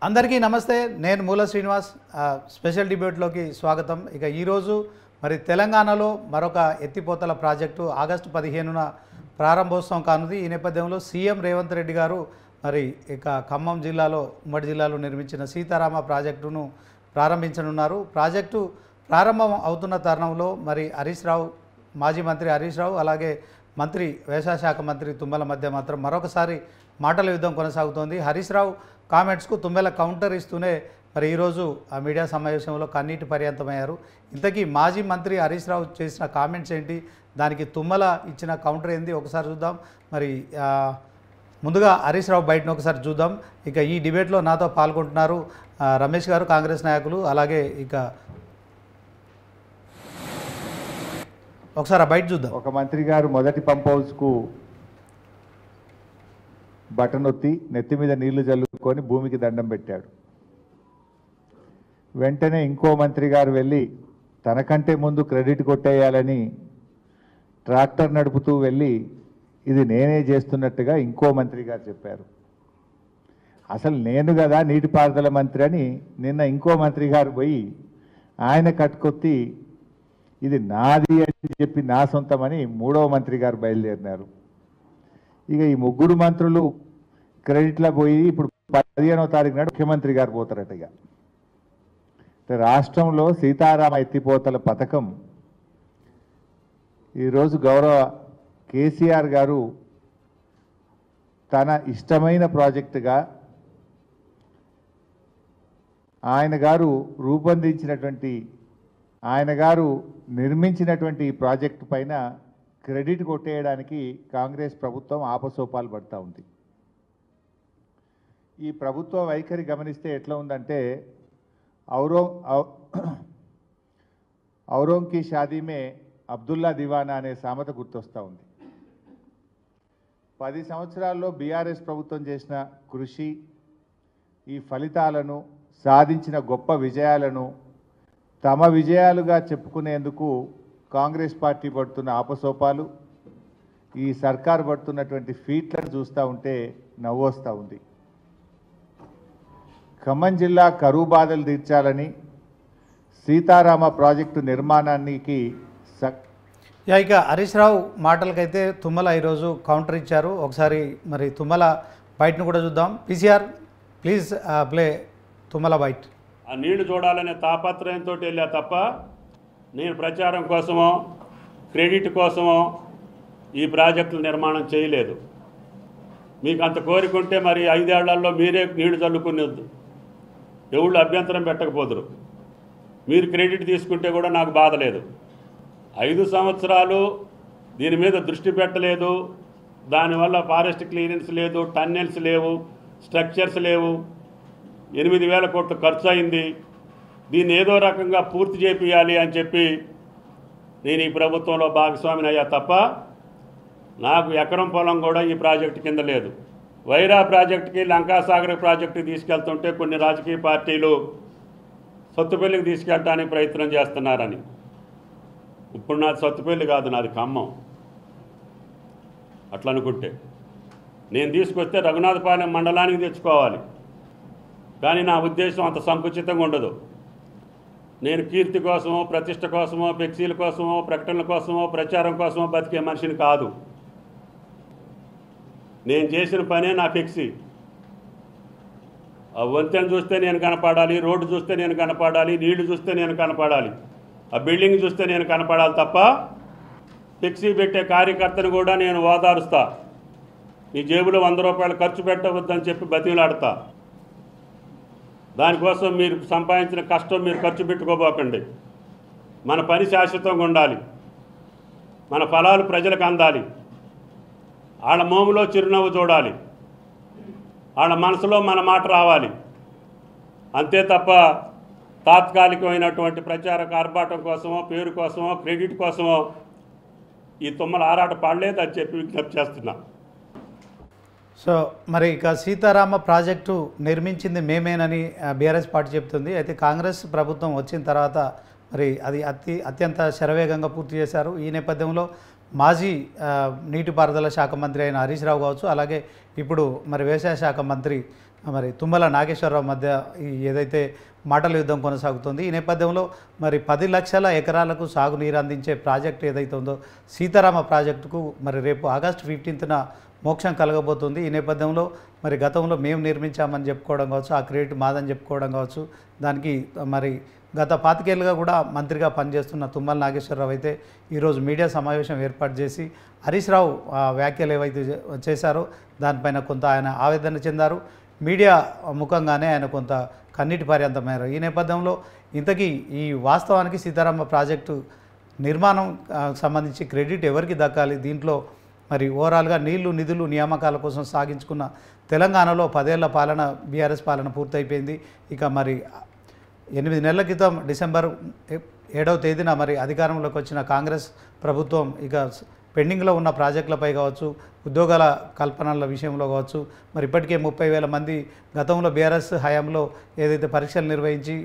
అందరికీ నమస్తే. నేను మూల శ్రీనివాస్. స్పెషల్ డిబేట్లోకి స్వాగతం. ఇక ఈరోజు మరి తెలంగాణలో మరొక ఎత్తిపోతల ప్రాజెక్టు ఆగస్టు 15న ప్రారంభోత్సవం కానుంది. ఈ నేపథ్యంలో సీఎం రేవంత్ రెడ్డి గారు మరి ఇక ఖమ్మం జిల్లాలో ఉమ్మడి జిల్లాలో నిర్మించిన సీతారామ ప్రాజెక్టును ప్రారంభించనున్నారు. ప్రాజెక్టు ప్రారంభం అవుతున్న తరుణంలో మరి హరీష్ రావు, మాజీ మంత్రి హరీష్ రావు, అలాగే మంత్రి వ్యవసాయ శాఖ మంత్రి తుమ్మల మధ్య మాత్రం మరొకసారి మాటల యుద్ధం కొనసాగుతోంది. హరీష్ రావు కామెంట్స్కు తుమ్మెల కౌంటర్ ఇస్తూనే మరి ఈరోజు ఆ మీడియా సమావేశంలో కన్నీటి పర్యంతమయ్యారు. ఇంతకీ మాజీ మంత్రి హరీష్ రావు చేసిన కామెంట్స్ ఏంటి, దానికి తుమ్మల ఇచ్చిన కౌంటర్ ఏంది ఒకసారి చూద్దాం. మరి ముందుగా హరీష్ రావు బయటను ఒకసారి చూద్దాం. ఇక ఈ డిబేట్లో నాతో పాల్గొంటున్నారు రమేష్ గారు, కాంగ్రెస్ నాయకులు, అలాగే ఇక ఒకసారి బయట చూద్దాం. ఒక మంత్రి గారు మొదటి పంప్ హౌస్కు బటన్ ఒత్తి నెత్తి మీద నీళ్లు చల్లుకొని భూమికి దండం పెట్టాడు. వెంటనే ఇంకో మంత్రి గారు వెళ్ళి తనకంటే ముందు క్రెడిట్ కొట్టేయాలని ట్రాక్టర్ నడుపుతూ వెళ్ళి ఇది నేనే చేస్తున్నట్టుగా ఇంకో మంత్రి గారు చెప్పారు. అసలు నేను కదా నీటిపారుదల మంత్రి అని నిన్న ఇంకో మంత్రి గారు పోయి ఆయన కట్టుకొత్తి ఇది నాది అని చెప్పి నా సొంతమని మూడవ మంత్రి గారు బయలుదేరినారు. ఇక ఈ ముగ్గురు మంత్రులు క్రెడిట్లో పోయి ఇప్పుడు 15వ తారీఖు నాడు ముఖ్యమంత్రి గారు పోతారట. ఇక రాష్ట్రంలో సీతారామ ఎత్తిపోతల పథకం ఈరోజు గౌరవ కేసీఆర్ గారు తన ఇష్టమైన ప్రాజెక్టుగా ఆయన గారు రూపొందించినటువంటి ఆయన గారు నిర్మించినటువంటి ఈ ప్రాజెక్టు పైన క్రెడిట్ కొట్టేయడానికి కాంగ్రెస్ ప్రభుత్వం ఆపసోపాలు పడుతూ ఉంది. ఈ ప్రభుత్వ వైఖరి గమనిస్తే ఎట్లా ఉందంటే ఔరోం కి షాదీ మే అబ్దుల్లా దివానా అనే సామెత గుర్తొస్తూ ఉంది. 10 సంవత్సరాల్లో బీఆర్ఎస్ ప్రభుత్వం చేసిన కృషి, ఈ ఫలితాలను సాధించిన గొప్ప విజయాలను తమ విజయాలుగా చెప్పుకునేందుకు కాంగ్రెస్ పార్టీ పడుతున్న ఆపసోపాలు, ఈ సర్కారు పడుతున్నటువంటి ఫీట్లను చూస్తూ ఉంటే నవ్వొస్తూ ఉంది. ఖమ్మం జిల్లా కరువు బాధలు తీర్చాలని సీతారామ ప్రాజెక్టు నిర్మాణానికి ఇక హరీష్ రావు మాటలకైతే తుమ్మల ఈరోజు కౌంటర్ ఇచ్చారు. ఒకసారి మరి తుమ్మల బయటను కూడా చూద్దాం. పీసీఆర్ ప్లీజ్ ప్లే తుమ్మల బయట. ఆ నీళ్లు చూడాలనే తాపత్రయంతో వెళ్ళా తప్ప నేను ప్రచారం కోసమో క్రెడిట్ కోసమో ఈ ప్రాజెక్టుల నిర్మాణం చేయలేదు. మీకు అంత కోరికుంటే మరి 5 ఏళ్లలో మీరే నీళ్లు చల్లుకునేద్దు, ఎవళ్ళు అభ్యంతరం పెట్టకపోదురు. మీరు క్రెడిట్ తీసుకుంటే కూడా నాకు బాధ లేదు. 5 సంవత్సరాలు దీని మీద దృష్టి పెట్టలేదు. దానివల్ల ఫారెస్ట్ క్లియరెన్స్ లేదు, టన్నెల్స్ లేవు, స్ట్రక్చర్స్ లేవు, 8,000 కోట్లు ఖర్చు అయింది. దీన్ని ఏదో రకంగా పూర్తి చేపియాలి అని చెప్పి నేను ఈ ప్రభుత్వంలో భాగస్వామిని అయ్యా తప్ప నాకు ఎకరం పొలం కూడా ఈ ప్రాజెక్టు కింద లేదు. వైరా ప్రాజెక్టుకి, లంకాసాగర్ ప్రాజెక్టుకి తీసుకెళ్తుంటే కొన్ని రాజకీయ పార్టీలు సొత్తుపల్లికి తీసుకెళ్ళడానికి ప్రయత్నం చేస్తున్నారని. ఇప్పుడు నాది సొత్తుపల్లి కాదు, నాది ఖమ్మం. అట్లా అనుకుంటే నేను తీసుకొస్తే రఘునాథపాలెం మండలానికి తెచ్చుకోవాలి. కానీ నా ఉద్దేశం అంత సంకుచితంగా ఉండదు. నేను కీర్తి కోసమో, ప్రతిష్ట కోసమో, ఫ్లెక్సీల కోసమో, ప్రకటనల కోసమో, ప్రచారం కోసమో బతికే మనిషిని కాదు. నేను చేసిన పనే నా ఫ్లెక్సీ. ఆ వంతెన చూస్తే నేను కనపడాలి, రోడ్డు చూస్తే నేను కనపడాలి, నీళ్లు చూస్తే నేను కనపడాలి, ఆ బిల్డింగ్ చూస్తే నేను కనపడాలి తప్ప ఫ్లెక్సీ పెట్టే కార్యకర్తను కూడా నేను ఓదారుస్తా. మీ జేబులో 100 రూపాయలు ఖర్చు పెట్టవద్దని చెప్పి బతిలాడతా. దానికోసం మీరు సంపాదించిన కష్టం మీరు ఖర్చు పెట్టుకోబోకండి. మన పని శాశ్వతంగా ఉండాలి, మన ఫలాలు ప్రజలకు అందాలి, వాళ్ళ మోములో చిరునవ్వు చూడాలి, వాళ్ళ మనసులో మన మాట రావాలి. అంతే తప్ప తాత్కాలికమైనటువంటి ప్రచార ఆర్భాటం కోసమో, పేరు కోసమో, క్రెడిట్ కోసమో ఈ తుమ్మల ఆరాట పడలేదు అని చెప్పి విజ్ఞప్తి చేస్తున్నా. సో మరి ఇక సీతారామ ప్రాజెక్టు నిర్మించింది మేమేనని బీఆర్ఎస్ పార్టీ చెప్తుంది. అయితే కాంగ్రెస్ ప్రభుత్వం వచ్చిన తర్వాత మరి అది అత్యంత శరవేగంగా పూర్తి చేశారు. ఈ నేపథ్యంలో మాజీ నీటిపారుదల శాఖ మంత్రి అయిన హరీష్ రావు కావచ్చు, అలాగే ఇప్పుడు మరి వ్యవసాయ శాఖ మంత్రి మరి తుమ్మల నాగేశ్వరరావు మధ్య ఈ ఏదైతే మాటల యుద్ధం కొనసాగుతుంది. ఈ నేపథ్యంలో మరి 10 లక్షల ఎకరాలకు సాగునీరు అందించే ప్రాజెక్టు ఏదైతే ఉందో సీతారామ ప్రాజెక్టుకు మరి రేపు ఆగస్టు 15న మోక్షం కలగబోతుంది. ఈ నేపథ్యంలో మరి గతంలో మేము నిర్మించామని చెప్పుకోవడం కావచ్చు, ఆ క్రెడిట్ మాదని చెప్పుకోవడం కావచ్చు, దానికి మరి గత 25 ఏళ్ళుగా కూడా మంత్రిగా పనిచేస్తున్న తుమ్మల నాగేశ్వరరావు అయితే ఈరోజు మీడియా సమావేశం ఏర్పాటు చేసి హరీష్ రావు వ్యాఖ్యలు ఏవైతే చేశారో దానిపైన కొంత ఆయన ఆవేదన చెందారు. మీడియా ముఖంగానే ఆయన కొంత కన్నీటి పర్యంతమయ్యారు. ఈ నేపథ్యంలో ఇంతకీ ఈ వాస్తవానికి సీతారామ ప్రాజెక్టు నిర్మాణం సంబంధించి క్రెడిట్ ఎవరికి దక్కాలి, దీంట్లో మరి ఓవరాల్గా నీళ్లు నిధులు నియామకాల కోసం సాగించుకున్న తెలంగాణలో 10 ఏళ్ల పాలన బీఆర్ఎస్ పాలన పూర్తయిపోయింది. ఇక మరి 8 నెలల క్రితం డిసెంబర్ 7వ తేదీన మరి అధికారంలోకి వచ్చిన కాంగ్రెస్ ప్రభుత్వం ఇక పెండింగ్లో ఉన్న ప్రాజెక్టులపై కావచ్చు, ఉద్యోగాల కల్పనల విషయంలో కావచ్చు, మరి ఇప్పటికే 30,000 మంది గతంలో బీఆర్ఎస్ హయాంలో ఏదైతే పరీక్షలు నిర్వహించి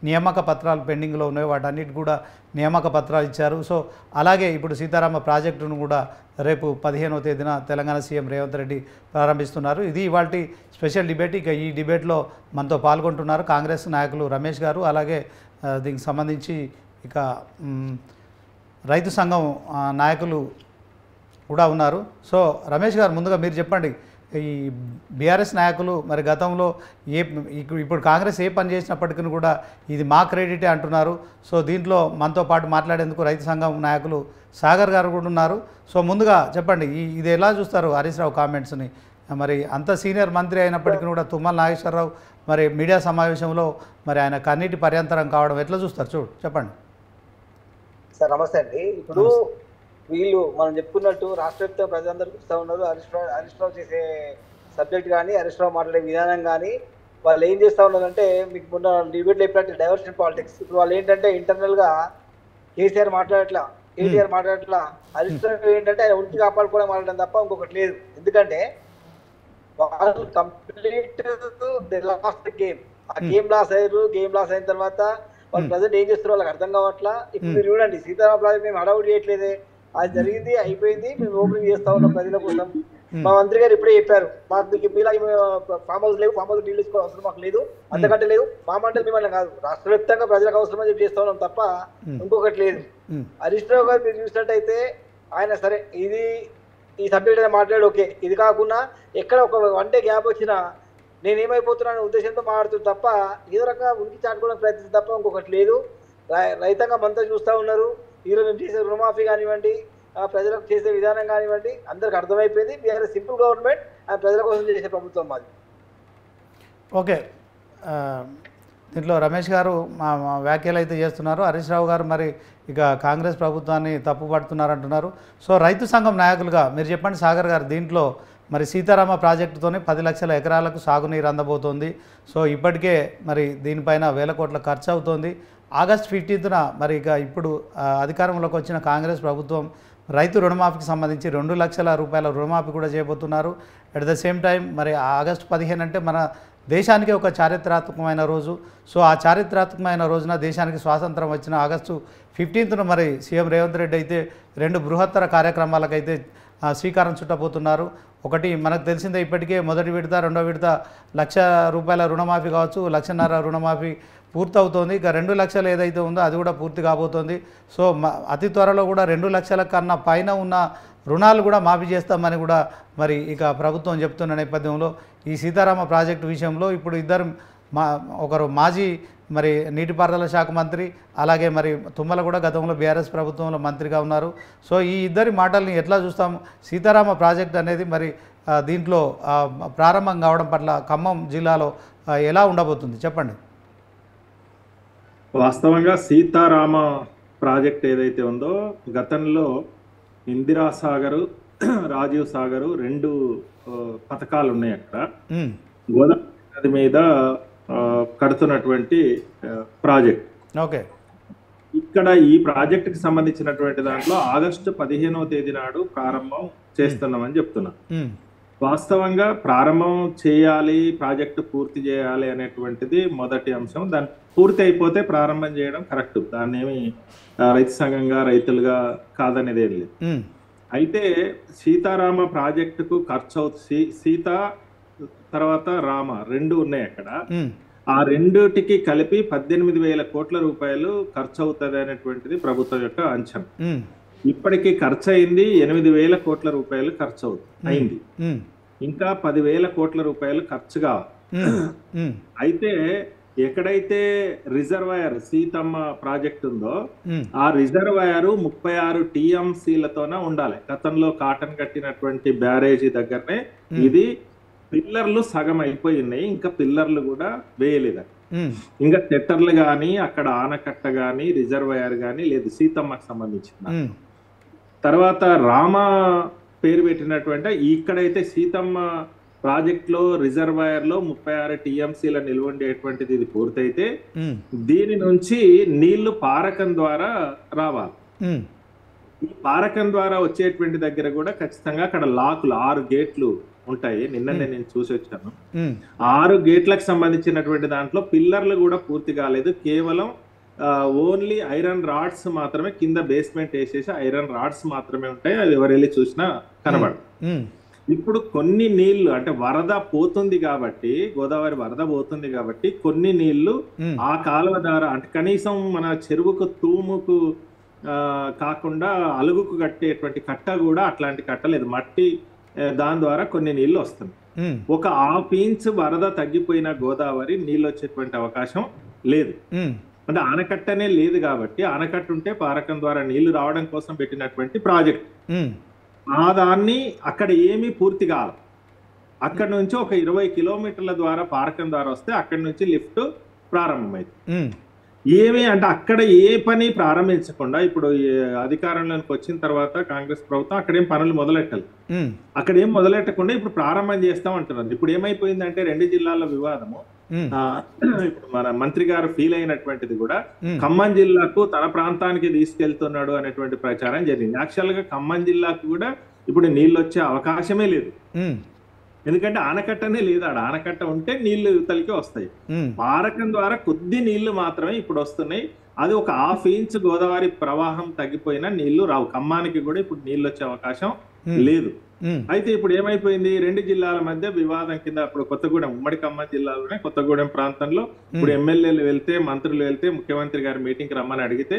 నియామక పత్రాలు పెండింగ్లో ఉన్నాయో వాటన్నిటి కూడా నియామక పత్రాలు ఇచ్చారు. సో అలాగే ఇప్పుడు సీతారామ ప్రాజెక్టును కూడా రేపు 15వ తేదీన తెలంగాణ సీఎం రేవంత్ రెడ్డి ప్రారంభిస్తున్నారు. ఇది ఇవాల్టి స్పెషల్ డిబేట్. ఇక ఈ డిబేట్లో మనతో పాల్గొంటున్నారు కాంగ్రెస్ నాయకులు రమేష్ గారు, అలాగే దీనికి సంబంధించి ఇక రైతు సంఘం నాయకులు కూడా ఉన్నారు. సో రమేష్ గారు, ముందుగా మీరు చెప్పండి, ఈ బీఆర్ఎస్ నాయకులు మరి గతంలో ఇప్పుడు కాంగ్రెస్ ఏ పని చేసినప్పటికీ కూడా ఇది మా క్రెడిటే అంటున్నారు. సో దీంట్లో మనతో పాటు మాట్లాడేందుకు రైతు సంఘం నాయకులు సాగర్ గారు కూడా ఉన్నారు. సో ముందుగా చెప్పండి, ఇది ఎలా చూస్తారు హరీష్ రావు కామెంట్స్ని? మరి అంత సీనియర్ మంత్రి అయినప్పటికీ కూడా తుమ్మల నాగేశ్వరరావు మరి మీడియా సమావేశంలో మరి ఆయన కన్నీటి పర్యంతరం కావడం ఎట్లా చూస్తారు? చెప్పండి సార్. నమస్తే అండి. ఇప్పుడు వీళ్ళు మనం చెప్పుకున్నట్టు రాష్ట్ర వ్యాప్తంగా ప్రజలందరూ చూస్తూ ఉన్నారు. హరీష్ రావు చేసే సబ్జెక్ట్ కానీ, హరీష్ రావు మాట్లాడే విధానం కానీ, వాళ్ళు ఏం చేస్తూ ఉన్నారంటే, మీకు మొన్న డిబేట్లో చెప్పినట్టు డైవర్షన్ పాలిటిక్స్. ఇప్పుడు వాళ్ళు ఏంటంటే ఇంటర్నల్గా కేసీఆర్ మాట్లాడట్లా, కేటీఆర్ మాట్లాడట్లా, హరీష్ రావు ఏంటంటే ఆయన ఉనికి కాపాడుకోవడం మాట్లాడడం తప్ప ఇంకొకటి లేదు. ఎందుకంటే వాళ్ళు కంప్లీట్ లాస్ట్ గేమ్, ఆ గేమ్ లాస్ అయ్యారు. గేమ్ లాస్ అయిన తర్వాత వాళ్ళు ప్రజెంట్ ఏం చేస్తారో వాళ్ళకి అర్థం కావట్లా. ఇప్పుడు మీరు చూడండి, సీతారామ ప్రాజెక్ట్ మేము హడావుడి చేయట్లేదే, అది జరిగింది, అయిపోయింది, మేము ఓపెనింగ్ చేస్తా ఉన్నాం ప్రజల కోసం. మా మంత్రి గారు ఇప్పుడే చెప్పారు, మాకు మీలా ఫామ్ హౌస్ లేవు, ఫామ్ హౌస్ నీళ్ళు తీసుకోవడం అవసరం మాకు లేదు, అంతకంటే లేదు. మా మండలి మిమ్మల్ని కాదు, రాష్ట్ర వ్యాప్తంగా ప్రజలకు అవసరమని చెప్పి చేస్తా ఉన్నాం తప్ప ఇంకొకటి లేదు. హరీష్ రావు గారు మీరు చూసినట్టయితే ఆయన సరే ఈ సబ్జెక్ట్ అయినా మాట్లాడు, ఓకే. ఇది కాకుండా ఎక్కడ ఒక 1 day గ్యాప్ వచ్చినా నేనేమైపోతున్నాను ఉద్దేశంతో మాట్లాడుతుంది తప్ప ఏదో రకంగా ఉనికి చాటుకోవడానికి ప్రయత్నిస్తుంది తప్ప ఇంకొకటి లేదు. రైతాంగం అంతా చూస్తూ ఉన్నారు. ఈరోజు మేము చేసే రుణమాఫీ కానివ్వండి, ప్రజలకు చేసే విధానం కానివ్వండి, అందరికి అర్థమైపోయింది. బీఆర్ఎస్ సింపుల్ గవర్నమెంట్, ప్రజల కోసం చేసే ప్రభుత్వం మాది. ఓకే, దీంట్లో రమేష్ గారు మా వ్యాఖ్యలు అయితే చేస్తున్నారు. హరీష్ రావు గారు మరి ఇక కాంగ్రెస్ ప్రభుత్వాన్ని తప్పుపడుతున్నారంటున్నారు. సో రైతు సంఘం నాయకులుగా మీరు చెప్పండి సాగర్ గారు, దీంట్లో మరి సీతారామ ప్రాజెక్టుతోనే 10 లక్షల ఎకరాలకు సాగునీరు అందబోతోంది. సో ఇప్పటికే మరి దీనిపైన వేల కోట్ల ఖర్చు అవుతోంది. ఆగస్టు 15న మరి ఇక ఇప్పుడు అధికారంలోకి వచ్చిన కాంగ్రెస్ ప్రభుత్వం రైతు రుణమాఫీకి సంబంధించి 2 లక్షల రూపాయల రుణమాఫీ కూడా చేయబోతున్నారు. అట్ ద సేమ్ టైం మరి ఆగస్టు 15 అంటే మన దేశానికి ఒక చారిత్రాత్మకమైన రోజు. సో ఆ చారిత్రాత్మకమైన రోజున దేశానికి స్వాతంత్రం వచ్చిన ఆగస్టు 15న మరి సీఎం రేవంత్ రెడ్డి అయితే 2 బృహత్తర కార్యక్రమాలకైతే శ్రీకారం చుట్టబోతున్నారు. ఒకటి మనకు తెలిసిందే, ఇప్పటికే మొదటి విడత, రెండో విడత 1 లక్ష రూపాయల రుణమాఫీ కావచ్చు, 1.5 లక్షల రుణమాఫీ పూర్తవుతోంది. ఇక 2 లక్షలు ఏదైతే ఉందో అది కూడా పూర్తి కాబోతోంది. సో అతి త్వరలో కూడా 2 లక్షల కన్నా పైన ఉన్న రుణాలు కూడా మాఫీ చేస్తామని కూడా మరి ఇక ప్రభుత్వం చెప్తున్న నేపథ్యంలో ఈ సీతారామ ప్రాజెక్టు విషయంలో ఇప్పుడు ఒకరు మాజీ మరి నీటిపారుదల శాఖ మంత్రి, అలాగే మరి తుమ్మల కూడా గతంలో బీఆర్ఎస్ ప్రభుత్వంలో మంత్రిగా ఉన్నారు. సో ఈ ఇద్దరి మాటల్ని ఎట్లా చూస్తాం? సీతారామ ప్రాజెక్ట్ అనేది మరి దీంట్లో ప్రారంభం కావడం పట్ల ఖమ్మం జిల్లాలో ఎలా ఉండబోతుంది చెప్పండి. వాస్తవంగా సీతారామ ప్రాజెక్ట్ ఏదైతే ఉందో గతంలో ఇందిరా సాగరు, రాజీవ్ సాగరు 2 పథకాలు ఉన్నాయి. అక్కడ గోదావరి నది మీద కడుతున్నటువంటి ప్రాజెక్ట్. ఓకే, ఇక్కడ ఈ ప్రాజెక్టుకి సంబంధించినటువంటి దాంట్లో ఆగస్టు 15వ తేదీ నాడు ప్రారంభం చేస్తున్నామని చెప్తున్నా. వాస్తవంగా ప్రారంభం చేయాలి, ప్రాజెక్టు పూర్తి చేయాలి అనేటువంటిది మొదటి అంశం. దాన్ని పూర్తి అయిపోతే ప్రారంభం చేయడం కరెక్ట్, దాన్ని ఏమి రైతు సంఘంగా రైతులుగా కాదనేది ఏం లేదు. అయితే సీతారామ ప్రాజెక్టుకు ఖర్చు అవుతుంది, సీత తర్వాత రామ రెండు ఉన్నాయి అక్కడ. ఆ రెండుటికి కలిపి 18,000 కోట్ల రూపాయలు ఖర్చు అవుతుంది అనేటువంటిది ప్రభుత్వం యొక్క అంచనా. ఇప్పటికి ఖర్చు అయింది 8,000 కోట్ల రూపాయలు ఖర్చు అయింది. ఇంకా 10,000 కోట్ల రూపాయలు ఖర్చు కావాలి. అయితే ఎక్కడైతే రిజర్వాయర్ సీతమ్మ ప్రాజెక్ట్ ఉందో ఆ రిజర్వాయర్ 36 TMCలతోనే ఉండాలి. గతంలో కాటన్ కట్టినటువంటి బ్యారేజీ దగ్గరనే ఇది పిల్లర్లు సగం అయిపోయినాయి, ఇంకా పిల్లర్లు కూడా వేయలేదు. ఇంకా సెట్టర్లు గాని అక్కడ ఆనకట్ట గాని రిజర్వాయర్ గాని లేదు సీతమ్మకు సంబంధించిన. తర్వాత రామ పేరు పెట్టినటువంటి ఇక్కడైతే సీతమ్మ ప్రాజెక్ట్ లో రిజర్వాయర్ లో 36 TMCల నిల్వ ఉండేటువంటిది ఇది పూర్తయితే దీని నుంచి నీళ్లు పారకం ద్వారా రావాలి. ఈ పారకం ద్వారా వచ్చేటువంటి దగ్గర కూడా ఖచ్చితంగా అక్కడ లాకులు 6 గేట్లు ఉంటాయి. నిన్ననే నేను చూసి వచ్చాను. 6 గేట్లకు సంబంధించినటువంటి దాంట్లో పిల్లర్లు కూడా పూర్తి కాలేదు. కేవలం ఓన్లీ ఐరన్ రాడ్స్ మాత్రమే, కింద బేస్మెంట్ వేసేసి ఐరన్ రాడ్స్ మాత్రమే ఉంటాయి. అది ఎవరు వెళ్ళి చూసినా కనబడదు. ఇప్పుడు కొన్ని నీళ్లు అంటే వరద పోతుంది కాబట్టి, గోదావరి వరద పోతుంది కాబట్టి కొన్ని నీళ్లు ఆ కాలువ ద్వారా అంటే కనీసం మన చెరువుకు తూముకు కాకుండా అలుగుకు కట్టేటువంటి కట్ట కూడా అట్లాంటి కట్టలేదు, మట్టి దాని ద్వారా కొన్ని నీళ్లు వస్తుంది. ఒక 1/2 ఇంచ్ వరద తగ్గిపోయిన గోదావరి నీళ్ళు వచ్చేటువంటి అవకాశం లేదు. అంటే ఆనకట్టనే లేదు కాబట్టి ఆనకట్ట ఉంటే పారకం ద్వారా నీళ్లు రావడం కోసం పెట్టినటువంటి ప్రాజెక్ట్ ఆ దాన్ని అక్కడ ఏమీ పూర్తి కాదు. అక్కడ నుంచి ఒక 20 కిలోమీటర్ల ద్వారా పారకం ద్వారా వస్తే అక్కడి నుంచి లిఫ్ట్ ప్రారంభమైంది. ఏమి అంటే అక్కడ ఏ పని ప్రారంభించకుండా ఇప్పుడు అధికారంలోకి వచ్చిన తర్వాత కాంగ్రెస్ ప్రభుత్వం అక్కడేం పనులు మొదలెట్టాలి. అక్కడేం మొదలెట్టకుండా ఇప్పుడు ప్రారంభం చేస్తాం అంటున్నారు. ఇప్పుడు ఏమైపోయిందంటే 2 జిల్లాల వివాదము. ఇప్పుడు మన మంత్రి గారు ఫీల్ అయినటువంటిది కూడా ఖమ్మం జిల్లాకు తన ప్రాంతానికి తీసుకెళ్తున్నాడు అనేటువంటి ప్రచారం జరిగింది. యాక్చువల్ గా ఖమ్మం జిల్లాకు కూడా ఇప్పుడు నీళ్ళు వచ్చే అవకాశమే లేదు. ఎందుకంటే ఆనకట్టనే లేదు. ఆడ ఆనకట్ట ఉంటే నీళ్లు యువతలకి వస్తాయి. పారకం ద్వారా కొద్ది నీళ్లు మాత్రమే ఇప్పుడు వస్తున్నాయి. అది ఒక 1/2 ఇంచ్ గోదావరి ప్రవాహం తగ్గిపోయినా నీళ్లు రావు. ఖమ్మానికి కూడా ఇప్పుడు నీళ్లు వచ్చే అవకాశం లేదు. అయితే ఇప్పుడు ఏమైపోయింది, 2 జిల్లాల మధ్య వివాదం కింద ఇప్పుడు కొత్తగూడెం ఉమ్మడి ఖమ్మం జిల్లాలోనే కొత్తగూడెం ప్రాంతంలో ఇప్పుడు ఎమ్మెల్యేలు వెళ్తే మంత్రులు వెళ్తే ముఖ్యమంత్రి గారి మీటింగ్కి రమ్మని అడిగితే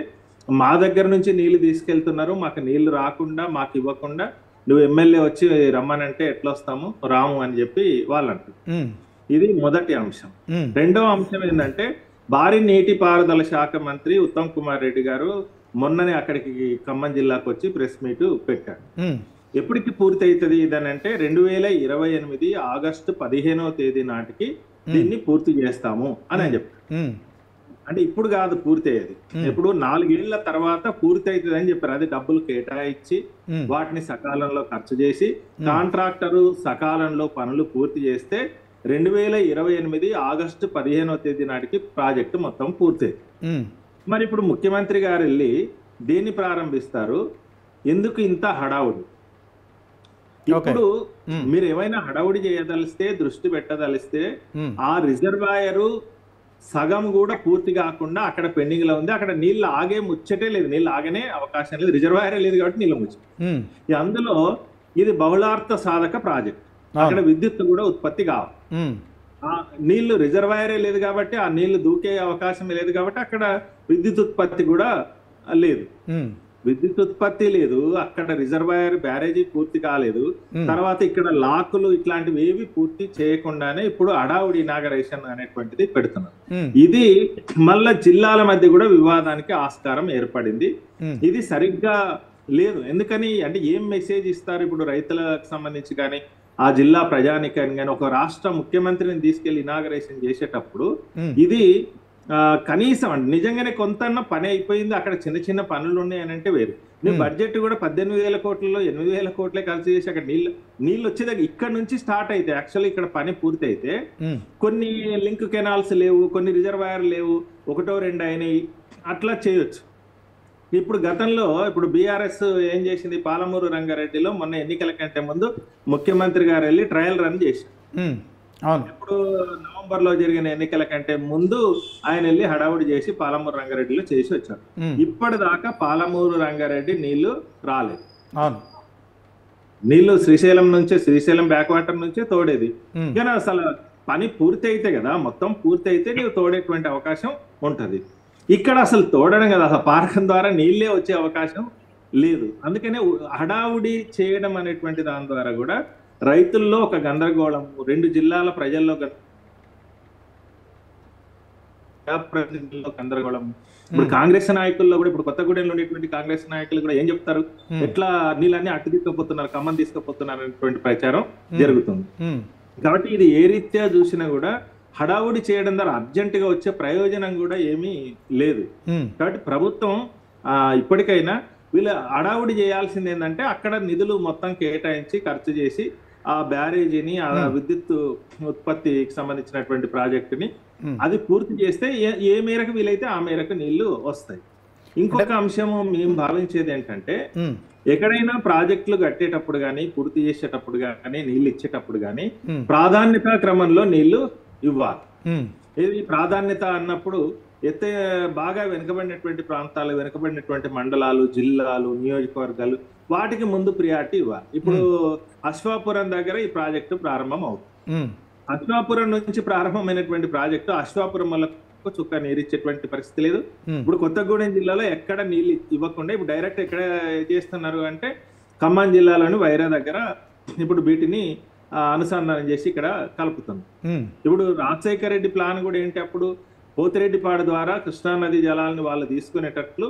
మా దగ్గర నుంచి నీళ్లు తీసుకెళ్తున్నారు, మాకు నీళ్లు రాకుండా మాకు ఇవ్వకుండా నువ్వు ఎమ్మెల్యే వచ్చి రమ్మనంటే ఎట్లా వస్తాము, రాము అని చెప్పి వాళ్ళు అంటారు. ఇది మొదటి అంశం. రెండవ అంశం ఏంటంటే భారీ నీటిపారుదల శాఖ మంత్రి ఉత్తమ్ కుమార్ రెడ్డి గారు మొన్ననే అక్కడికి ఖమ్మం జిల్లాకు వచ్చి ప్రెస్ మీట్ పెట్టాడు. ఎప్పటికి పూర్తి అవుతుంది ఇదనంటే 2028 ఆగస్టు 15వ తేదీ నాటికి దీన్ని పూర్తి చేస్తాము అని చెప్పారు. అంటే ఇప్పుడు కాదు పూర్తి అయ్యేది, ఇప్పుడు 4 ఏళ్ల తర్వాత పూర్తి అవుతుంది అని చెప్పారు. అది డబ్బులు కేటాయించి వాటిని సకాలంలో ఖర్చు చేసి కాంట్రాక్టరు సకాలంలో పనులు పూర్తి చేస్తే 2028 ఆగస్టు 15వ తేదీ నాటికి ప్రాజెక్టు మొత్తం పూర్తయింది. మరి ఇప్పుడు ముఖ్యమంత్రి గారు వెళ్ళి దీన్ని ప్రారంభిస్తారు. ఎందుకు ఇంత హడావుడి? ఇప్పుడు మీరు ఏమైనా హడావుడి చేయదలిస్తే, దృష్టి పెట్టదలిస్తే ఆ రిజర్వాయరు సగం కూడా పూర్తి కాకుండా అక్కడ పెండింగ్ లో ఉంది. అక్కడ నీళ్ళు ఆగే ముచ్చటే లేదు, నీళ్ళు ఆగనే అవకాశం లేదు, రిజర్వాయరే లేదు కాబట్టి నీళ్ళు ముచ్చట. అందులో ఇది బహుళార్థ సాధక ప్రాజెక్ట్, అక్కడ విద్యుత్ కూడా ఉత్పత్తి కావాలి. ఆ నీళ్లు రిజర్వాయరే లేదు కాబట్టి ఆ నీళ్లు దూకే అవకాశం లేదు కాబట్టి అక్కడ విద్యుత్ ఉత్పత్తి కూడా లేదు. విద్యుత్ ఉత్పత్తి లేదు, అక్కడ రిజర్వాయర్ బ్యారేజీ పూర్తి కాలేదు. తర్వాత ఇక్కడ లాకులు ఇట్లాంటివి ఏవి పూర్తి చేయకుండానే ఇప్పుడు అడావుడి ఇనాగరేషన్ అనేటువంటిది పెడుతున్నారు. ఇది మళ్ళా జిల్లాల మధ్య కూడా వివాదానికి ఆస్కారం ఏర్పడింది. ఇది సరిగ్గా లేదు. ఎందుకని అంటే ఏం మెసేజ్ ఇస్తారు ఇప్పుడు రైతులకు సంబంధించి కానీ ఆ జిల్లా ప్రజానికాన్ని కానీ ఒక రాష్ట్ర ముఖ్యమంత్రిని తీసుకెళ్లి ఇనాగరేషన్ చేసేటప్పుడు ఇది కనీసం అంటే నిజంగానే కొంత పని అయిపోయింది, అక్కడ చిన్న చిన్న పనులు ఉన్నాయని అంటే వేరు. నువ్వు బడ్జెట్ కూడా 18,000 కోట్లలో 8,000 కోట్లే ఖర్చు చేసి అక్కడ నీళ్ళు వచ్చేదాకా ఇక్కడ నుంచి స్టార్ట్ అయితే యాక్చువల్లీ ఇక్కడ పని పూర్తి అయితే కొన్ని లింక్ కెనాల్స్ లేవు, కొన్ని రిజర్వాయర్ లేవు, 1, 2 అయినాయి, అట్లా చేయొచ్చు. ఇప్పుడు గతంలో ఇప్పుడు బీఆర్ఎస్ ఏం చేసింది, పాలమూరు రంగారెడ్డిలో మొన్న ఎన్నికల కంటే ముందు ముఖ్యమంత్రి గారు వెళ్ళి ట్రయల్ రన్ చేశారు. ఇప్పుడు నవంబర్ లో జరిగిన ఎన్నికల కంటే ముందు ఆయన వెళ్ళి హడావుడి చేసి పాలమూరు రంగారెడ్డిలో చేసి వచ్చారు. ఇప్పటిదాకా పాలమూరు రంగారెడ్డి నీళ్లు రాలేదు. నీళ్లు శ్రీశైలం బ్యాక్ వాటర్ నుంచే తోడేది. కానీ అసలు పని పూర్తి అయితే కదా, మొత్తం పూర్తి అయితే నీవు తోడేటువంటి అవకాశం ఉంటది. ఇక్కడ అసలు తోడడం కదా, అసలు పారకం ద్వారా నీళ్ళే వచ్చే అవకాశం లేదు. అందుకనే హడావుడి చేయడం అనేటువంటి దాని ద్వారా కూడా రైతుల్లో ఒక గందరగోళం, 2 జిల్లాల ప్రజల్లో గందరగోళం. ఇప్పుడు కాంగ్రెస్ నాయకుల్లో కూడా, ఇప్పుడు కొత్తగూడెంలో ఉండేటువంటి కాంగ్రెస్ నాయకులు కూడా ఏం చెప్తారు, ఎట్లా నీళ్ళన్నీ అట్టు తీసుకుపోతున్నారు, ఖమ్మం తీసుకుపోతున్నారు అనేటువంటి ప్రచారం జరుగుతుంది. కాబట్టి ఇది ఏ రీత్యా చూసినా కూడా హడావుడి చేయడం ద్వారా అర్జెంట్ గా వచ్చే ప్రయోజనం కూడా ఏమీ లేదు. కాబట్టి ప్రభుత్వం ఇప్పటికైనా వీళ్ళు హడావుడి చేయాల్సింది ఏంటంటే, అక్కడ నిధులు మొత్తం కేటాయించి ఖర్చు చేసి ఆ బ్యారేజీని, ఆ విద్యుత్ ఉత్పత్తికి సంబంధించినటువంటి ప్రాజెక్టుని అది పూర్తి చేస్తే ఏ మేరకు వీలైతే ఆ మేరకు నీళ్లు వస్తాయి. ఇంకొక అంశము మేము భావించేది ఏంటంటే, ఎక్కడైనా ప్రాజెక్టులు కట్టేటప్పుడు కానీ, పూర్తి చేసేటప్పుడు కానీ, నీళ్లు ఇచ్చేటప్పుడు కానీ ప్రాధాన్యత క్రమంలో నీళ్లు ఇవ్వాలి. ఇది ప్రాధాన్యత అన్నప్పుడు బాగా వెనుకబడినటువంటి ప్రాంతాలు, వెనుకబడినటువంటి మండలాలు, జిల్లాలు, నియోజకవర్గాలు, వాటికి ముందు ప్రియారిటీ ఇవ్వాలి. ఇప్పుడు అశ్వాపురం దగ్గర ఈ ప్రాజెక్టు ప్రారంభం అవుతుంది. అశ్వాపురం నుంచి ప్రారంభమైనటువంటి ప్రాజెక్టు అశ్వాపురం వల్ల చుక్క నీరు ఇచ్చేటువంటి పరిస్థితి లేదు. ఇప్పుడు కొత్తగూడెం జిల్లాలో ఎక్కడ నీళ్ళు ఇవ్వకుండా ఇప్పుడు డైరెక్ట్ ఎక్కడ చేస్తున్నారు అంటే, ఖమ్మం జిల్లాలోని వైరా దగ్గర ఇప్పుడు వీటిని అనుసంధానం చేసి ఇక్కడ కలుపుతుంది. ఇప్పుడు రాజశేఖర రెడ్డి ప్లాన్ కూడా ఏంటి, అప్పుడు పోతిరెడ్డిపాడు ద్వారా కృష్ణానది జలాలను వాళ్ళు తీసుకునేటట్లు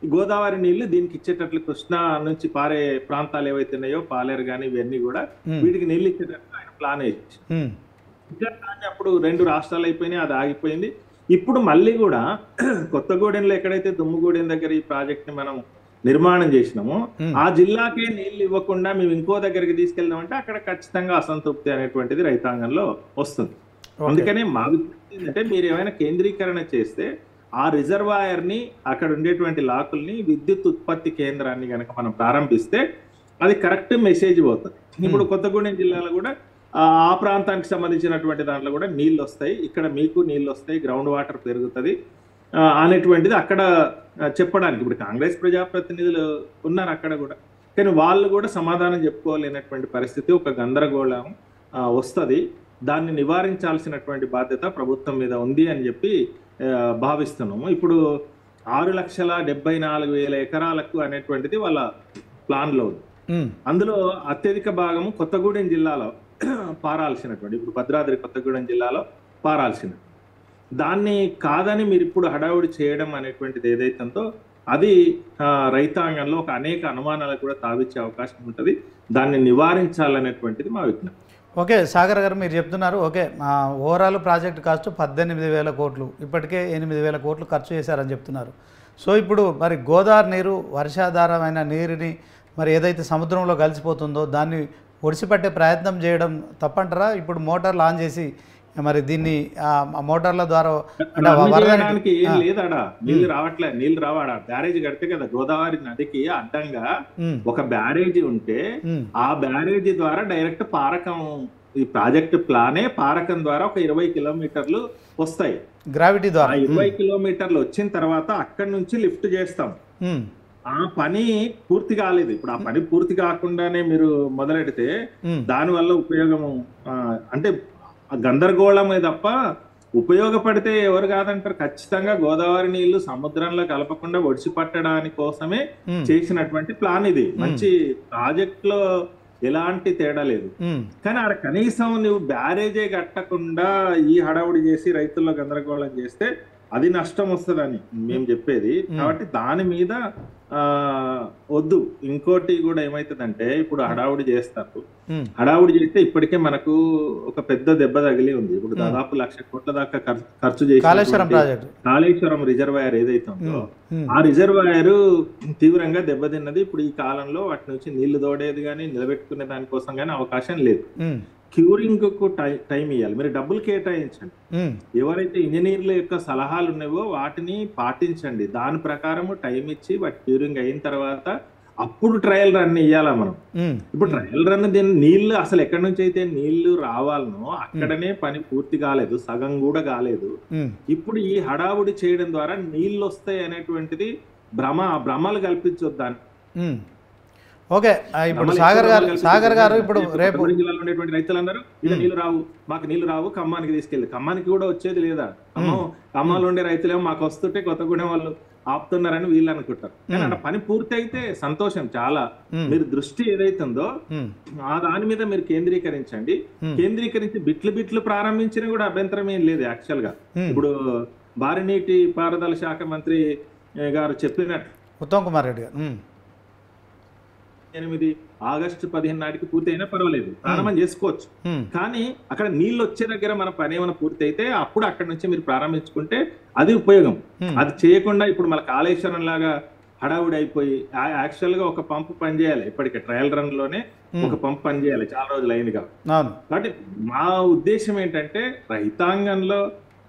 గోదావరి నీళ్లు దీనికి ఇచ్చేటట్లు, కృష్ణా నుంచి పారే ప్రాంతాలు ఏవైతే ఉన్నాయో పాలేరు కానీ ఇవన్నీ కూడా వీటికి నీళ్లు ఇచ్చేటట్లు ఆయన ప్లాన్ వేసి, అప్పుడు 2 రాష్ట్రాలు అయిపోయినాయి, అది ఆగిపోయింది. ఇప్పుడు మళ్ళీ కూడా కొత్తగూడెంలో ఎక్కడైతే దుమ్ముగూడెం దగ్గర ఈ ప్రాజెక్ట్ ని మనం నిర్మాణం చేసినామో ఆ జిల్లాకే నీళ్లు ఇవ్వకుండా మేము ఇంకో దగ్గరికి తీసుకెళ్దామంటే అక్కడ ఖచ్చితంగా అసంతృప్తి అనేటువంటిది రైతాంగంలో వస్తుంది. అందుకనే మా ఏంటంటే, మీరు ఏమైనా కేంద్రీకరణ చేస్తే ఆ రిజర్వాయర్ ని, అక్కడ ఉండేటువంటి లాకుల్ని, విద్యుత్ ఉత్పత్తి కేంద్రాన్ని కనుక మనం ప్రారంభిస్తే అది కరెక్ట్ మెసేజ్ పోతుంది. ఇప్పుడు కొత్తగూడెం జిల్లాలో కూడా ఆ ప్రాంతానికి సంబంధించినటువంటి దాంట్లో కూడా నీళ్ళు వస్తాయి, ఇక్కడ మీకు నీళ్ళు వస్తాయి, గ్రౌండ్ వాటర్ పెరుగుతుంది అనేటువంటిది అక్కడ చెప్పడానికి ఇప్పుడు కాంగ్రెస్ ప్రజాప్రతినిధులు ఉన్నారు అక్కడ కూడా. కానీ వాళ్ళు కూడా సమాధానం చెప్పుకోలేనటువంటి పరిస్థితి, ఒక గందరగోళం వస్తుంది. దాన్ని నివారించాల్సినటువంటి బాధ్యత ప్రభుత్వం మీద ఉంది అని చెప్పి భావిస్తున్నాము. ఇప్పుడు 6,74,000 ఎకరాలకు అనేటువంటిది వాళ్ళ ప్లాన్లో ఉంది. అందులో అత్యధిక భాగము కొత్తగూడెం జిల్లాలో పారాల్సినటువంటి, ఇప్పుడు భద్రాద్రి కొత్తగూడెం జిల్లాలో పారాల్సిన దాన్ని కాదని మీరు ఇప్పుడు హడావుడి చేయడం అనేటువంటిది ఏదైతుందో అది రైతాంగంలో ఒక అనేక అనుమానాలకు కూడా తావిచ్చే అవకాశం ఉంటుంది. దాన్ని నివారించాలనేటువంటిది మా విజ్ఞప్తి. ఓకే సాగర్ గారు, మీరు చెప్తున్నారు ఓకే, ఓవరాల్ ప్రాజెక్ట్ కాస్ట్ 18,000 కోట్లు, ఇప్పటికే 8,000 కోట్లు ఖర్చు చేశారని చెప్తున్నారు. సో ఇప్పుడు మరి గోదావరి నీరు, వర్షాధారమైన నీరుని మరి ఏదైతే సముద్రంలో కలిసిపోతుందో దాన్ని ఒడిసిపట్టే ప్రయత్నం చేయడం తప్పంటారా? ఇప్పుడు మోటార్లు ఆన్ చేసి మరి దీన్ని మోటార్ల ద్వారా ఏం లేదాడా, నీళ్లు రావట్లేదు, నీళ్లు రావాడా, బ్యారేజ్ కడితే కదా గోదావరి నదికి అడ్డంగా ఒక బ్యారేజీ ఉంటే ఆ బ్యారేజీ ద్వారా డైరెక్ట్ పారకం, ఈ ప్రాజెక్ట్ ప్లానే పారకం ద్వారా ఒక 20 కిలోమీటర్లు వస్తాయి గ్రావిటీ ద్వారా. 20 కిలోమీటర్లు వచ్చిన తర్వాత అక్కడి నుంచి లిఫ్ట్ చేస్తాం. ఆ పని పూర్తి కాలేదు. ఇప్పుడు ఆ పని పూర్తి కాకుండానే మీరు మొదలెడితే దాని వల్ల ఉపయోగము అంటే గందరగోళమే తప్ప ఉపయోగపడితే ఎవరు కాదంటారు. ఖచ్చితంగా గోదావరి నీళ్లు సముద్రంలో కలపకుండా ఒడిసి పట్టడానికి కోసమే చేసినటువంటి ప్లాన్ ఇది. మంచి ప్రాజెక్ట్ లో ఎలాంటి తేడా లేదు. కానీ ఆడ కనీసం నువ్వు బ్యారేజే కట్టకుండా ఈ హడావుడి చేసి రైతుల్లో గందరగోళం చేస్తే అది నష్టం వస్తుందని మేము చెప్పేది. కాబట్టి దాని మీద వద్దు. ఇంకోటి కూడా ఏమైతుందంటే, ఇప్పుడు హడావుడి చేస్తారు, హడావుడి చేస్తే ఇప్పటికే మనకు ఒక పెద్ద దెబ్బ తగిలి ఉంది. ఇప్పుడు దాదాపు 1,00,000 కోట్ల దాకా ఖర్చు చేసి కాళేశ్వరం రిజర్వాయర్ ఏదైతే ఉందో ఆ రిజర్వాయర్ తీవ్రంగా దెబ్బతిన్నది. ఇప్పుడు ఈ కాలంలో వాటి నుంచి నీళ్లు తోడేది కానీ నిలబెట్టుకునే దానికోసం కానీ అవకాశం లేదు. క్యూరింగ్ కు టైం ఇవ్వాలి, మీరు డబ్బులు కేటాయించండి. ఎవరైతే ఇంజనీర్ల యొక్క సలహాలు ఉన్నాయో వాటిని పాటించండి. దాని ప్రకారం టైం ఇచ్చి వాటి క్యూరింగ్ అయిన తర్వాత అప్పుడు ట్రయల్ రన్ ఇయ్యాలా మనం. ఇప్పుడు ట్రయల్ రన్ దీని నీళ్లు అసలు ఎక్కడి నుంచి అయితే నీళ్లు రావాలనో అక్కడనే పని పూర్తి కాలేదు, సగం కూడా కాలేదు. ఇప్పుడు ఈ హడావుడి చేయడం ద్వారా నీళ్లు వస్తాయి అనేటువంటిది భ్రమలు కల్పించొద్దాన్ని. ఓకే ఇప్పుడు సాగర్ గారు ఇప్పుడు రేపు కొత్తగూడెం జిల్లాలో ఉండేటువంటి రైతులందరూ ఇక నీళ్లు రావు, మాకు నీళ్లు రావు, ఖమ్మానికి తీసుకెళ్ళి, ఖమ్మానికి కూడా వచ్చేది లేదా, ఖమ్మంలో ఉండే రైతులేమో మాకు వస్తుంటే కొత్తగూడెం వాళ్ళు ఆపుతున్నారని వీళ్ళు అనుకుంటారు. కానీ అక్కడ పని పూర్తి అయితే సంతోషం చాలా. మీరు దృష్టి ఏదైతుందో ఆ దాని మీద మీరు కేంద్రీకరించండి. కేంద్రీకరించి బిట్లు ప్రారంభించినా కూడా అభ్యంతరం ఏం లేదు. యాక్చువల్ గా ఇప్పుడు భారీ నీటి పారుదల శాఖ మంత్రి గారు చెప్పినట్టు ఉత్తమ్ కుమార్ రెడ్డి గారు 8 ఆగస్టు 15 నాటికి పూర్తి అయినా పర్వాలేదు, ప్రారంభం చేసుకోవచ్చు. కానీ అక్కడ నీళ్ళు వచ్చే దగ్గర మన పని ఏమైనా పూర్తి అయితే అప్పుడు అక్కడ నుంచి మీరు ప్రారంభించుకుంటే అది ఉపయోగం. అది చేయకుండా ఇప్పుడు మన కాళేశ్వరం లాగా హడావుడి అయిపోయి యాక్చువల్ గా ఒక పంపు పనిచేయాలి, ఇప్పటికే ట్రయల్ రన్ లోనే ఒక పంపు పనిచేయాలి, చాలా రోజులు అయింది కాబట్టి మా ఉద్దేశం ఏంటంటే రైతాంగంలో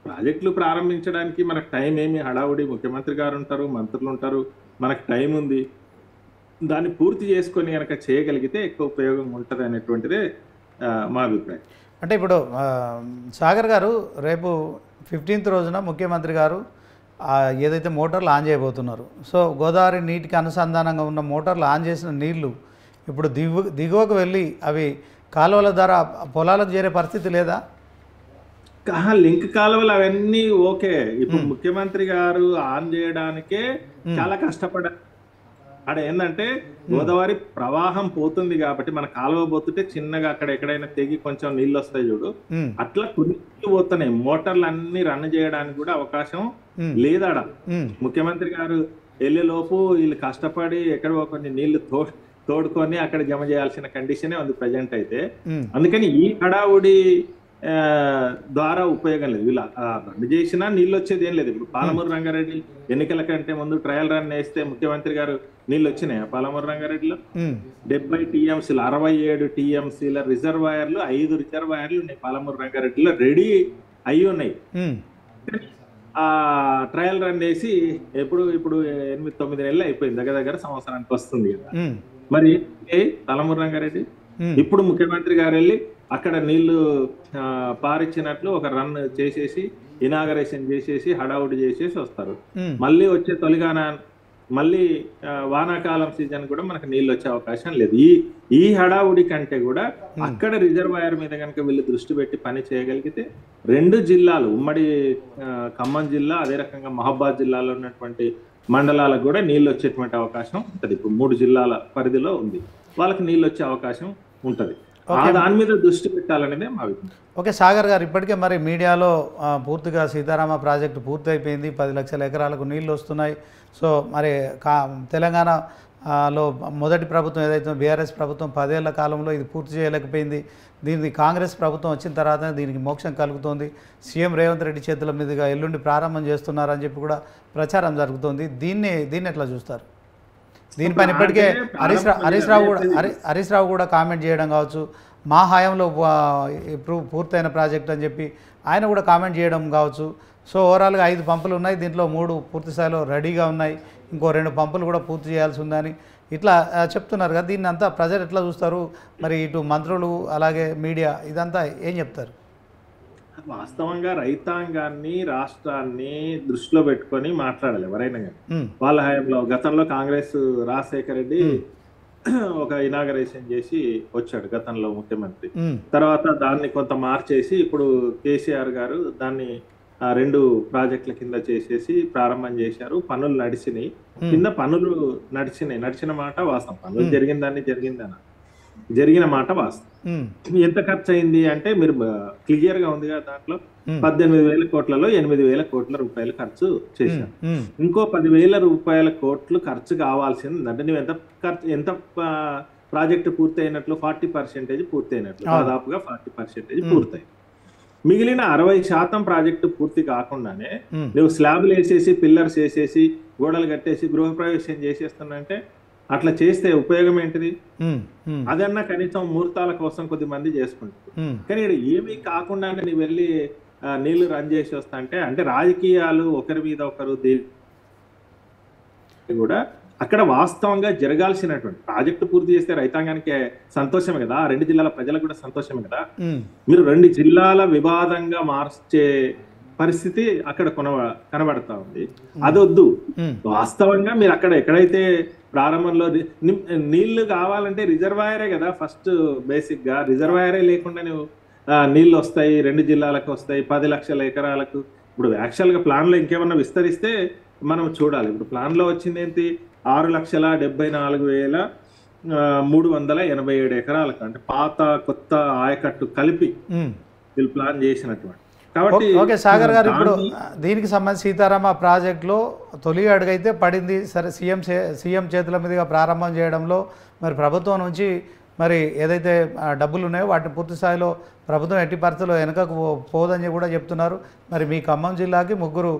ప్రాజెక్టులు ప్రారంభించడానికి మనకు టైం ఏమి హడావుడి, ముఖ్యమంత్రి గారు ఉంటారు, మంత్రులు ఉంటారు, మనకు టైం ఉంది. దాన్ని పూర్తి చేసుకొని కనుక చేయగలిగితే ఎక్కువ ఉపయోగం ఉంటుంది అనేటువంటిదే మా అభిప్రాయం. అంటే ఇప్పుడు సాగర్ గారు రేపు 15th రోజున ముఖ్యమంత్రి గారు ఏదైతే మోటార్లు ఆన్ చేయబోతున్నారు, సో గోదావరి నీటికి అనుసంధానంగా ఉన్న మోటార్లు ఆన్ చేసిన నీళ్లు ఇప్పుడు దిగువకు వెళ్ళి అవి కాలువల ద్వారా పొలాలకు చేరే పరిస్థితి లేదా? లింక్ కాలువలు అవన్నీ ఓకే. ఇప్పుడు ముఖ్యమంత్రి గారు ఆన్ చేయడానికే చాలా కష్టపడారు. అక్కడ ఏంటంటే గోదావరి ప్రవాహం పోతుంది కాబట్టి మన కాలువ పోతుంటే చిన్నగా అక్కడ ఎక్కడైనా తెగి కొంచెం నీళ్ళు వస్తాయి చూడు, అట్లా కొన్ని పోతున్నాయి. మోటార్లు అన్ని రన్ చేయడానికి కూడా అవకాశం లేదాడ. ముఖ్యమంత్రి గారు వెళ్ళేలోపు వీళ్ళు కష్టపడి ఎక్కడో కొన్ని నీళ్లు తోడుకొని అక్కడ జమ చేయాల్సిన కండిషనే ఉంది ప్రజెంట్ అయితే. అందుకని ఈ హడావుడి ద్వారా ఉపయోగం లేదు. వీళ్ళు రన్ చేసినా నీళ్ళు వచ్చేది ఏం లేదు. ఇప్పుడు పాలమూరు రంగారెడ్డి ఎన్నికల కంటే ముందు ట్రయల్ రన్ వేస్తే ముఖ్యమంత్రి గారు నీళ్ళు వచ్చినాయి పాలమూరు రంగారెడ్డిలో 70 TMCలు 67 TMCల రిజర్వాయర్లు 5 రిజర్వాయర్లు ఉన్నాయి పాలమూరు రంగారెడ్డిలో రెడీ అయి ఉన్నాయి. ఆ ట్రయల్ రన్ వేసి ఇప్పుడు 8-9 నెలలు అయిపోయింది, దగ్గర సంవత్సరానికి వస్తుంది కదా. మరి పాలమూరు రంగారెడ్డి ఇప్పుడు ముఖ్యమంత్రి గారు వెళ్ళి అక్కడ నీళ్లు పారిచ్చినట్లు ఒక రన్ చేసేసి ఇనాగరేషన్ చేసేసి హడావుడి చేసేసి వస్తారు. మళ్ళీ వచ్చే తొలిగాన మళ్ళీ వానాకాలం సీజన్ కూడా మనకు నీళ్ళు వచ్చే అవకాశం లేదు. ఈ హడావుడి కంటే కూడా అక్కడ రిజర్వాయర్ మీద కనుక వీళ్ళు దృష్టి పెట్టి పని చేయగలిగితే 2 జిల్లాలు ఉమ్మడి ఖమ్మం జిల్లా, అదే రకంగా మహబాద్ జిల్లాలో ఉన్నటువంటి మండలాలకు కూడా నీళ్ళు వచ్చేటువంటి అవకాశం ఉంటుంది. ఇప్పుడు 3 జిల్లాల పరిధిలో ఉంది, వాళ్ళకి నీళ్ళు వచ్చే అవకాశం ఉంటుంది. దాని మీద దృష్టి పెట్టాలనేదే మా అభిప్రాయం. ఓకే సాగర్ గారు, ఇప్పటికే మరి మీడియాలో పూర్తిగా సీతారామ ప్రాజెక్టు పూర్తి అయిపోయింది, 10 లక్షల ఎకరాలకు నీళ్లు వస్తున్నాయి. సో మరి తెలంగాణలో మొదటి ప్రభుత్వం ఏదైతే బీఆర్ఎస్ ప్రభుత్వం 10 ఏళ్ల కాలంలో ఇది పూర్తి చేయలేకపోయింది. దీనికి కాంగ్రెస్ ప్రభుత్వం వచ్చిన తర్వాత దీనికి మోక్షం కలుగుతోంది. సీఎం రేవంత్ రెడ్డి చేతుల మీదుగా ఎల్లుండి ప్రారంభం చేస్తున్నారని చెప్పి కూడా ప్రచారం జరుగుతోంది. దీన్ని ఎట్లా చూస్తారు? దీనిపైన ఇప్పటికే హరీష్ రావు కూడా కామెంట్ చేయడం కావచ్చు, మా హయాంలో పూర్తయిన ప్రాజెక్ట్ అని చెప్పి ఆయన కూడా కామెంట్ చేయడం కావచ్చు. సో ఓవరాల్గా 5 పంపులు ఉన్నాయి, దీంట్లో 3 పూర్తి స్థాయిలో రెడీగా ఉన్నాయి, ఇంకో 2 పంపులు కూడా పూర్తి చేయాల్సి ఉందని ఇట్లా చెప్తున్నారు కదా. దీన్ని అంతా ప్రజలు ఎట్లా చూస్తారు? మరి ఇటు మంత్రులు అలాగే మీడియా ఇదంతా ఏం చెప్తారు? వాస్తవంగా రైతాంగాన్ని రాష్ట్రాన్ని దృష్టిలో పెట్టుకొని మాట్లాడాలి ఎవరైనా కానీ. వాళ్ళ హయాంలో గతంలో కాంగ్రెస్ రాజశేఖర రెడ్డి ఒక ఇనాగరేషన్ చేసి వచ్చాడు గతంలో ముఖ్యమంత్రి. తర్వాత దాన్ని కొంత మార్చేసి ఇప్పుడు కేసీఆర్ గారు దాన్ని 2 ప్రాజెక్టుల కింద చేసేసి ప్రారంభం చేశారు. పనులు నడిచినాయి, కింద పనులు నడిచిన మాట వాస్తవం. పనులు జరిగిన మాట వాస్తవం. ఎంత ఖర్చు అయింది అంటే మీరు క్లియర్ గా ఉంది కదా, దాంట్లో 18,000 కోట్లలో 8,000 కోట్ల రూపాయలు ఖర్చు చేశారు. ఇంకో 10,000 కోట్లు ఖర్చు కావాల్సింది అంటే నువ్వు ఎంత ప్రాజెక్టు పూర్తి అయినట్లు 40% పూర్తి అయినట్లు, దాదాపుగా 40% పూర్తయింది. మిగిలిన 60% ప్రాజెక్టు పూర్తి కాకుండానే నువ్వు స్లాబ్లు వేసేసి పిల్లర్స్ వేసేసి గోడలు కట్టేసి గృహప్రవేశం చేసేస్తున్నంటే అట్లా చేస్తే ఉపయోగం ఏంటిది? అదన్నా కనీసం ముహూర్తాల కోసం కొద్దిమంది చేసుకుంటారు. కానీ ఇక్కడ ఏమీ కాకుండానే నువ్వు వెళ్ళి నీళ్లు రన్ చేసి వస్తా అంటే రాజకీయాలు ఒకరి మీద ఒకరు కూడా అక్కడ వాస్తవంగా జరగాల్సినటువంటి ప్రాజెక్టు పూర్తి చేస్తే రైతాంగానికి సంతోషమే కదా, 2 జిల్లాల ప్రజలకు కూడా సంతోషమే కదా. మీరు 2 జిల్లాల వివాదంగా మార్చే పరిస్థితి అక్కడ కనబడతా ఉంది. అదొద్దు. వాస్తవంగా మీరు అక్కడ ఎక్కడైతే ప్రారంభంలో నీళ్లు కావాలంటే రిజర్వాయరే కదా ఫస్ట్. బేసిక్ గా రిజర్వాయరే లేకుండా నువ్వు నీళ్ళు వస్తాయి, 2 జిల్లాలకు వస్తాయి, 10 లక్షల ఎకరాలకు. ఇప్పుడు యాక్చువల్ గా ప్లాన్ లో ఇంకేమన్నా విస్తరిస్తే మనం చూడాలి. ఇప్పుడు ప్లాన్ లో వచ్చింది ఏంటి, 6,74,387 ఎకరాలకు, అంటే పాత కొత్త ఆయకట్టు కలిపి వీళ్ళు ప్లాన్ చేసినటువంటి. కాబట్టి ఓకే సాగర్ గారు, ఇప్పుడు దీనికి సంబంధించి సీతారామ ప్రాజెక్టులో తొలి అడుగైతే పడింది. సరే, సీఎం చేతుల మీదుగా ప్రారంభం చేయడంలో మరి ప్రభుత్వం నుంచి మరి ఏదైతే డబ్బులు ఉన్నాయో వాటిని పూర్తి స్థాయిలో ప్రభుత్వం ఎట్టి పరిస్థితుల్లో వెనకకు పోదని కూడా చెప్తున్నారు. మరి మీ ఖమ్మం జిల్లాకి 3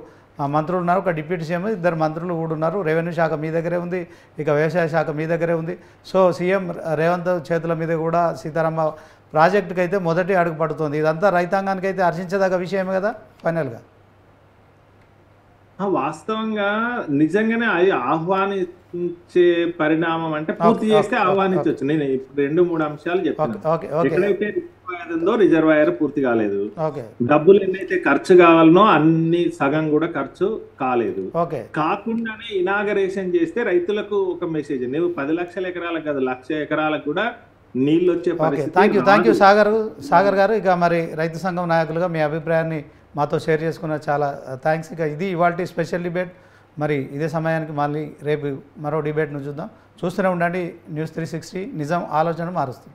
మంత్రులు ఉన్నారు, ఒక డిప్యూటీ సీఎం, 2 మంత్రులు కూడా ఉన్నారు. రెవెన్యూ శాఖ మీ దగ్గరే ఉంది, ఇక వ్యవసాయ శాఖ మీ దగ్గరే ఉంది. సో సీఎం రేవంత్ చేతుల మీద కూడా సీతారామ ప్రాజెక్టుకి అయితే మొదటి అడుగు పడుతుంది. ఇదంతా రైతాంగానికి అయితే హర్షించదగ్గ విషయమే కదా ఫైనల్గా. వాస్తవంగా నిజంగానే అది ఆహ్వానించే పరిణామం. అంటే పూర్తి చేస్తే ఆహ్వానించవచ్చు. నేను ఇప్పుడు 2-3 అంశాలు చెప్తాను. ఎక్కడైతే రిజర్వాయర్ ఉందో రిజర్వాయర్ పూర్తి కాలేదు, డబ్బులు ఎన్నైతే ఖర్చు కావాలనో అన్ని సగం కూడా ఖర్చు కాలేదు. కాకుండానే ఇనాగరేషన్ చేస్తే రైతులకు ఒక మెసేజ్, నువ్వు 10 లక్షల ఎకరాలకు కాదు 1,00,000 ఎకరాలకు కూడా నీళ్ళు వచ్చే పరిస్థితి. థ్యాంక్ యూ సాగర్ గారు. ఇక మరి రైతు సంఘం నాయకులుగా మీ అభిప్రాయాన్ని మాతో షేర్ చేసుకున్న చాలా థ్యాంక్స్. ఇక ఇది ఇవాల్టి స్పెషల్ డిబేట్. మరి ఇదే సమయానికి మళ్ళీ రేపు మరో డిబేట్ను చూద్దాం. చూస్తూనే ఉండండి న్యూస్ 360. నిజం ఆలోచన మారుస్తుంది.